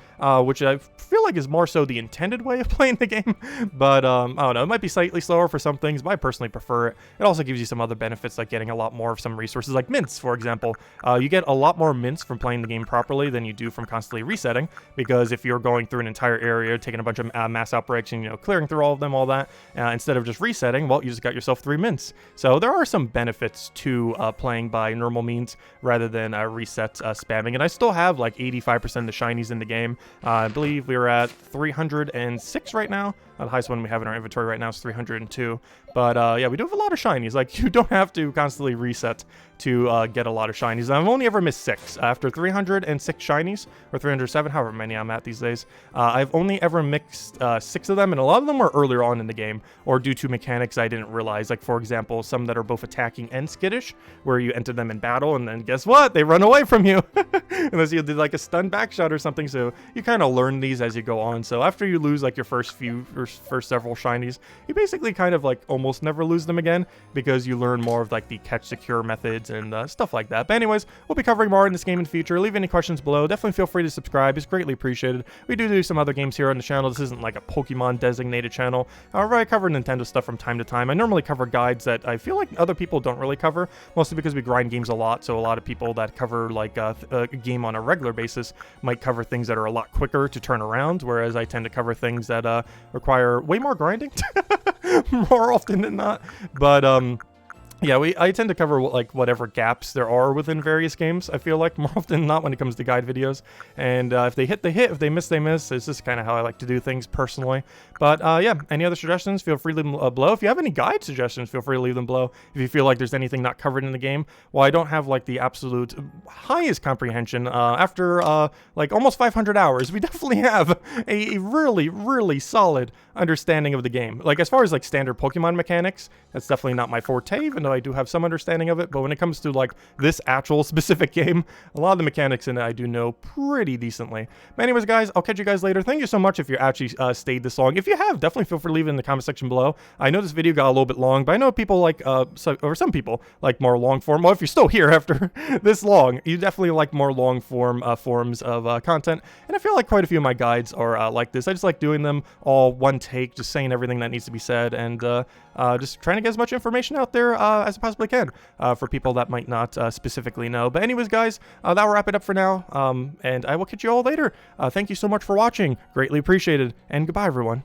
which I feel like is more so the intended way of playing the game. But I don't know, it might be slightly slower for some things, but I personally prefer it. It also gives you some other benefits, like getting a lot more of some resources, like mints, for example. You get a lot more mints from playing the game properly than you do from constantly resetting, because if you're going through an entire area, taking a bunch of mass outbreaks and, you know, clearing through all of them, all that, instead of just resetting, well, you just got yourself 3 mints. So there are some benefits to playing by normal means rather than reset spamming. And I still have like 85% of the shinies in the game. I believe we're at 306 right now. The highest one we have in our inventory right now is 302. But yeah, we do have a lot of shinies. Like, you don't have to constantly reset to get a lot of shinies. I've only ever missed 6. After 306 shinies, or 307, however many I'm at these days, I've only ever mixed 6 of them, and a lot of them were earlier on in the game, or due to mechanics I didn't realize. Like, for example, some that are both attacking and skittish, where you enter them in battle, and then guess what? They run away from you! Unless you did like a stun backshot or something, so you kind of learn these as you go on. So after you lose like your first several shinies, you basically kind of like almost never lose them again, because you learn more of like the catch secure methods and stuff like that. But anyways, we'll be covering more in this game in the future. Leave any questions below. Definitely feel free to subscribe. It's greatly appreciated. We do some other games here on the channel. This isn't like a Pokemon designated channel. However, I cover Nintendo stuff from time to time. I normally cover guides that I feel like other people don't really cover, mostly because we grind games a lot. So a lot of people that cover like a game on a regular basis might cover things that are a lot quicker to turn around, whereas I tend to cover things that require way more grinding more often than not. But yeah, I tend to cover like whatever gaps there are within various games, I feel like, more often than not when it comes to guide videos. And if they hit, they hit. If they miss, they miss. It's just kind of how I like to do things personally. But yeah, any other suggestions, feel free to leave them below. If you have any guide suggestions, feel free to leave them below. If you feel like there's anything not covered in the game, well, I don't have like the absolute highest comprehension. After like almost 500 hours, we definitely have a really solid understanding of the game. Like, as far as like standard Pokemon mechanics, that's definitely not my forte, even though I do have some understanding of it. But when it comes to like this actual specific game, a lot of the mechanics in it I do know pretty decently. But anyways, guys, I'll catch you guys later. Thank you so much if you actually stayed this long. If you have, definitely feel free to leave it in the comment section below. I know this video got a little bit long, but I know people like some people like more long form. Well, if you're still here after this long, you definitely like more long form forms of content. And I feel like quite a few of my guides are like this. I just like doing them all one take, just saying everything that needs to be said, and just trying to get as much information out there as I possibly can for people that might not specifically know. But anyways, guys, that will wrap it up for now, and I will catch you all later. Thank you so much for watching. Greatly appreciated, and goodbye, everyone.